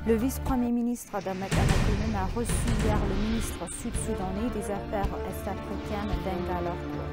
Le vice-premier ministre Damak Amakonnen a reçu hier le ministre sud-soudanais des Affaires est-africaines Denga Lorgo.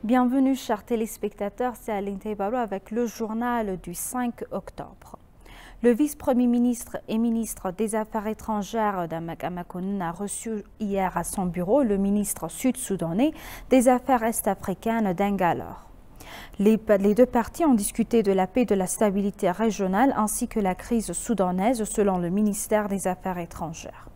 Bienvenue chers téléspectateurs, c'est Aline Taibaro avec le journal du 5 octobre. Le vice-premier ministre et ministre des Affaires étrangères Damak Amakonnen a reçu hier à son bureau le ministre sud-soudanais des Affaires est-africaines Denga Lorgo. Les deux parties ont discuté de la paix et de la stabilité régionale ainsi que la crise soudanaise selon le ministère des Affaires étrangères.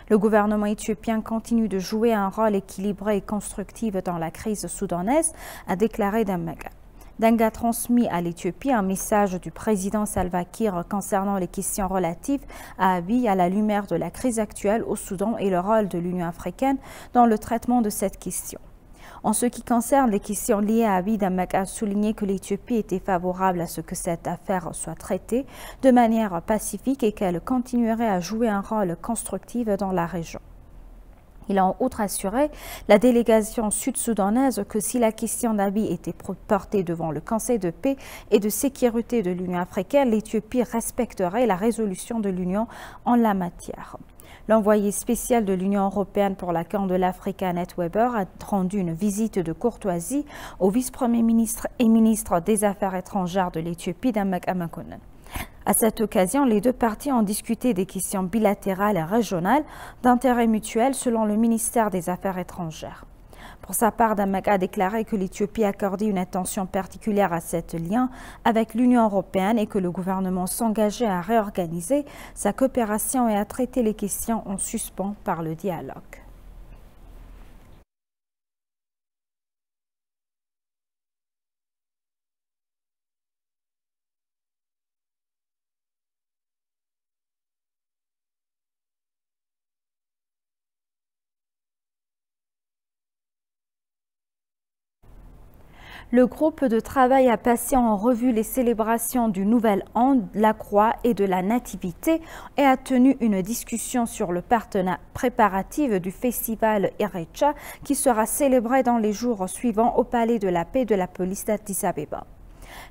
Le gouvernement éthiopien continue de jouer un rôle équilibré et constructif dans la crise soudanaise, a déclaré Denga. Denga a transmis à l'Éthiopie un message du président Salva Kiir concernant les questions relatives à Abiy à la lumière de la crise actuelle au Soudan et le rôle de l'Union africaine dans le traitement de cette question. En ce qui concerne les questions liées à Abiy, Damak a souligné que l'Éthiopie était favorable à ce que cette affaire soit traitée de manière pacifique et qu'elle continuerait à jouer un rôle constructif dans la région. Il a en outre assuré la délégation sud-soudanaise que si la question d'Abiy était portée devant le Conseil de paix et de sécurité de l'Union africaine, l'Éthiopie respecterait la résolution de l'Union en la matière. L'envoyé spécial de l'Union européenne pour la Corne de l'Afrique, Annette Weber, a rendu une visite de courtoisie au vice-premier ministre et ministre des Affaires étrangères de l'Éthiopie, Damak Amakonnen. À cette occasion, les deux parties ont discuté des questions bilatérales et régionales d'intérêt mutuel selon le ministère des Affaires étrangères. Pour sa part, Damak a déclaré que l'Éthiopie accordait une attention particulière à cet lien avec l'Union européenne et que le gouvernement s'engageait à réorganiser sa coopération et à traiter les questions en suspens par le dialogue. Le groupe de travail a passé en revue les célébrations du Nouvel An, la Croix et de la Nativité et a tenu une discussion sur le partenariat préparatif du festival Erecha qui sera célébré dans les jours suivants au Palais de la Paix de la police d'Addis Abeba.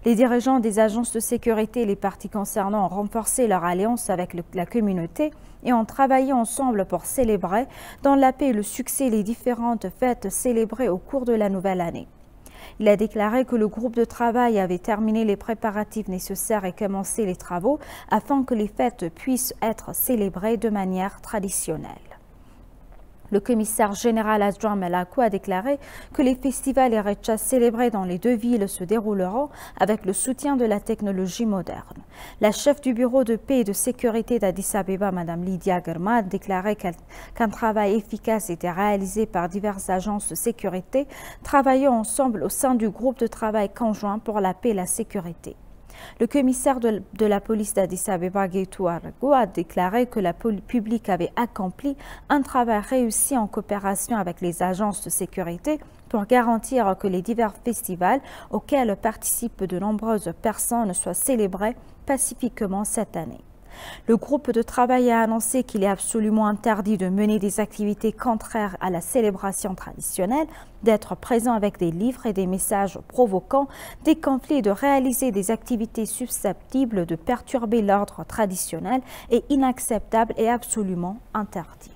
Les dirigeants des agences de sécurité et les partis concernés ont renforcé leur alliance avec la communauté et ont travaillé ensemble pour célébrer dans la paix et le succès les différentes fêtes célébrées au cours de la nouvelle année. Il a déclaré que le groupe de travail avait terminé les préparatifs nécessaires et commencé les travaux afin que les fêtes puissent être célébrées de manière traditionnelle. Le commissaire général adjoint Malakou a déclaré que les festivals Erecha célébrés dans les deux villes se dérouleront avec le soutien de la technologie moderne. La chef du bureau de paix et de sécurité d'Addis Abeba, Mme Lydia Germa, a déclaré qu'un travail efficace était réalisé par diverses agences de sécurité travaillant ensemble au sein du groupe de travail conjoint pour la paix et la sécurité. Le commissaire de la police d'Addis Abeba, Getu Argo, a déclaré que le public avait accompli un travail réussi en coopération avec les agences de sécurité pour garantir que les divers festivals auxquels participent de nombreuses personnes soient célébrés pacifiquement cette année. Le groupe de travail a annoncé qu'il est absolument interdit de mener des activités contraires à la célébration traditionnelle, d'être présent avec des livres et des messages provoquant des conflits et de réaliser des activités susceptibles de perturber l'ordre traditionnel est inacceptable et absolument interdit.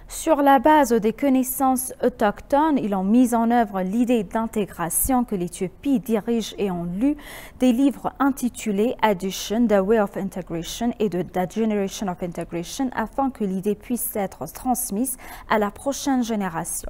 Sur la base des connaissances autochtones, ils ont mis en œuvre l'idée d'intégration que l'Éthiopie dirige et ont lu des livres intitulés Addition, The Way of Integration et The Generation of Integration afin que l'idée puisse être transmise à la prochaine génération.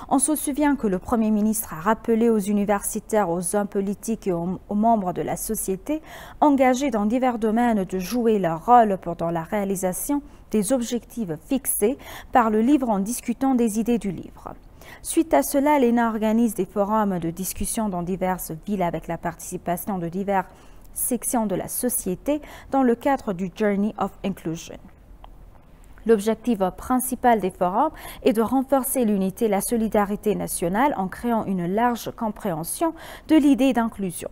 On se souvient que le Premier ministre a rappelé aux universitaires, aux hommes politiques et aux membres de la société engagés dans divers domaines de jouer leur rôle dans la réalisation des objectifs fixés par le livre en discutant des idées du livre. Suite à cela, l'ENA organise des forums de discussion dans diverses villes avec la participation de diverses sections de la société dans le cadre du Journey of Inclusion. L'objectif principal des forums est de renforcer l'unité et la solidarité nationale en créant une large compréhension de l'idée d'inclusion.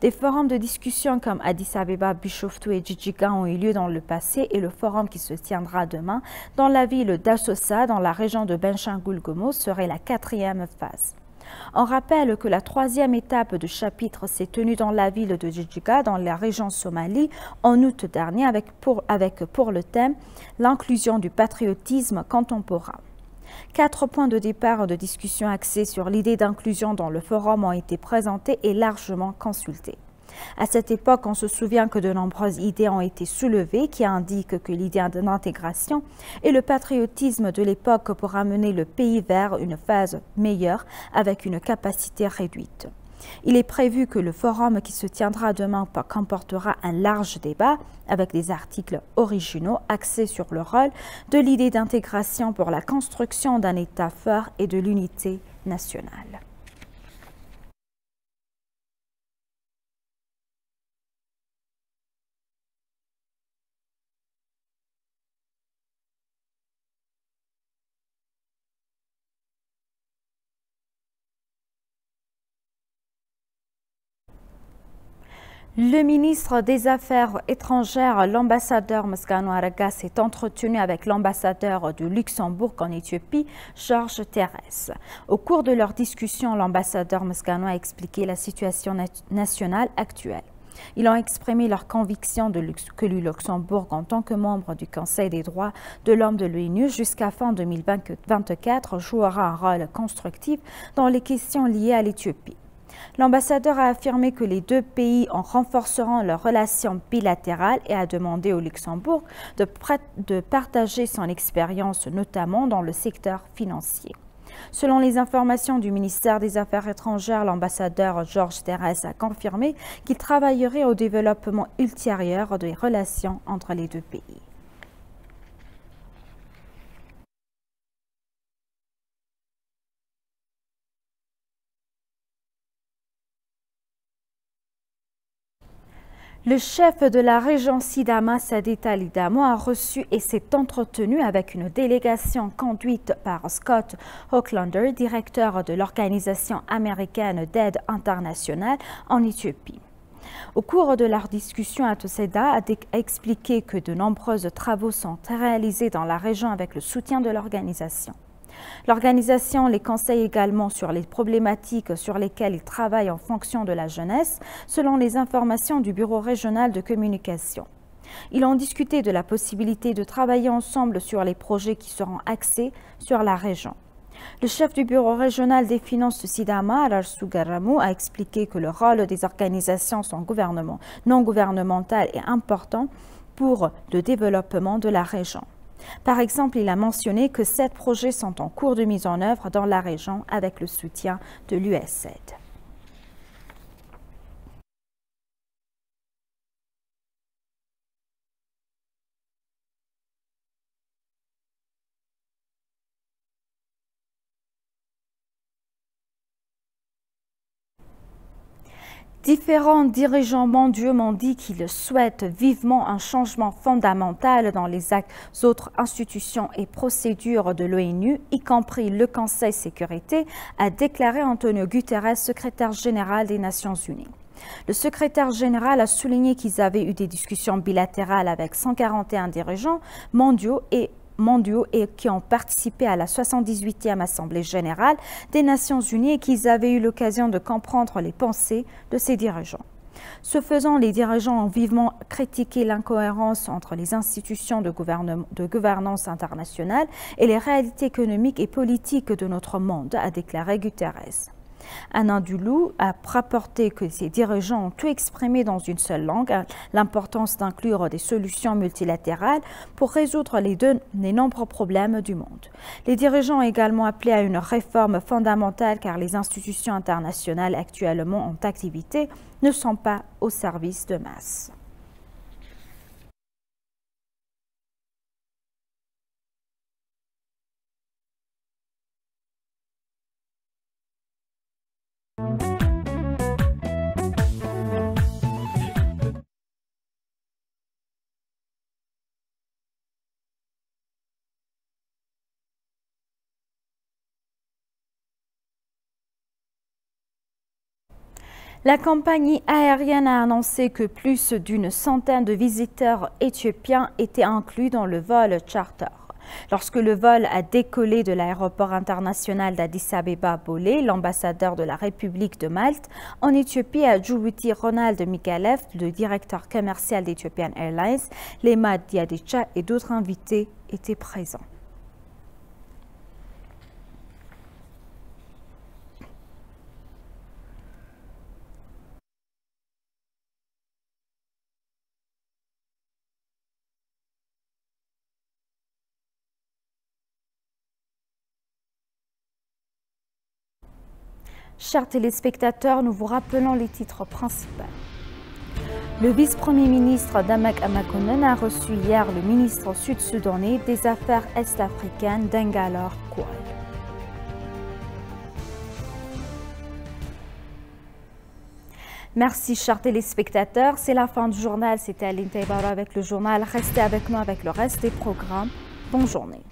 Des forums de discussion comme Addis Abeba, Bishoftu et Djidjiga ont eu lieu dans le passé et le forum qui se tiendra demain dans la ville d'Assosa, dans la région de Benchangul-Gomo, serait la 4e phase. On rappelle que la 3e étape de chapitre s'est tenue dans la ville de Djidjiga, dans la région Somalie, en août dernier, avec pour le thème « L'inclusion du patriotisme contemporain ». 4 points de départ de discussion axés sur l'idée d'inclusion dans le forum ont été présentés et largement consultés. À cette époque, on se souvient que de nombreuses idées ont été soulevées qui indiquent que l'idée d'intégration et le patriotisme de l'époque pour amener le pays vers une phase meilleure avec une capacité réduite. Il est prévu que le forum qui se tiendra demain comportera un large débat avec des articles originaux axés sur le rôle de l'idée d'intégration pour la construction d'un État fort et de l'unité nationale. Le ministre des Affaires étrangères, l'ambassadeur Msgano Araga, s'est entretenu avec l'ambassadeur du Luxembourg en Éthiopie, Georges Terès. Au cours de leur discussion, l'ambassadeur Msgano a expliqué la situation nationale actuelle. Ils ont exprimé leur conviction que le Luxembourg, en tant que membre du Conseil des droits de l'homme de l'ONU, jusqu'à fin 2024, jouera un rôle constructif dans les questions liées à l'Éthiopie. L'ambassadeur a affirmé que les deux pays en renforceront leurs relations bilatérales et a demandé au Luxembourg de partager son expérience, notamment dans le secteur financier. Selon les informations du ministère des Affaires étrangères, l'ambassadeur Georges Terès a confirmé qu'il travaillerait au développement ultérieur des relations entre les deux pays. Le chef de la région Sidama, Sadita Lidamo, a reçu et s'est entretenu avec une délégation conduite par Scott Hocklander, directeur de l'Organisation américaine d'aide internationale en Éthiopie. Au cours de leur discussion, Atoseda a expliqué que de nombreux travaux sont réalisés dans la région avec le soutien de l'organisation. L'organisation les conseille également sur les problématiques sur lesquelles ils travaillent en fonction de la jeunesse, selon les informations du Bureau régional de communication. Ils ont discuté de la possibilité de travailler ensemble sur les projets qui seront axés sur la région. Le chef du Bureau régional des finances de Sidama, Ararsu Garamu, a expliqué que le rôle des organisations non gouvernementales est important pour le développement de la région. Par exemple, il a mentionné que 7 projets sont en cours de mise en œuvre dans la région avec le soutien de l'USAID. Différents dirigeants mondiaux m'ont dit qu'ils souhaitent vivement un changement fondamental dans les autres institutions et procédures de l'ONU, y compris le Conseil de sécurité, a déclaré Antonio Guterres, secrétaire général des Nations Unies. Le secrétaire général a souligné qu'ils avaient eu des discussions bilatérales avec 141 dirigeants mondiaux et qui ont participé à la 78e Assemblée générale des Nations Unies et qu'ils avaient eu l'occasion de comprendre les pensées de ces dirigeants. Ce faisant, les dirigeants ont vivement critiqué l'incohérence entre les institutions de gouvernance internationale et les réalités économiques et politiques de notre monde, a déclaré Guterres. Anna Dulou a rapporté que ses dirigeants ont tout exprimé dans une seule langue, l'importance d'inclure des solutions multilatérales pour résoudre les nombreux problèmes du monde. Les dirigeants ont également appelé à une réforme fondamentale car les institutions internationales actuellement en activité ne sont pas au service de masse. La compagnie aérienne a annoncé que plus d'une centaine de visiteurs éthiopiens étaient inclus dans le vol charter. Lorsque le vol a décollé de l'aéroport international d'Addis Abeba Bolé, l'ambassadeur de la République de Malte en Éthiopie à Djibouti, Ronald Mikalev, le directeur commercial d'Ethiopian Airlines, Lema Diadicha et d'autres invités étaient présents. Chers téléspectateurs, nous vous rappelons les titres principaux. Le vice-premier ministre Damak Amakonnen a reçu hier le ministre sud-soudanais des Affaires est-africaines Dengalor Koual. Merci chers téléspectateurs, c'est la fin du journal. C'était Aline Taibaro avec le journal. Restez avec nous avec le reste des programmes. Bonne journée.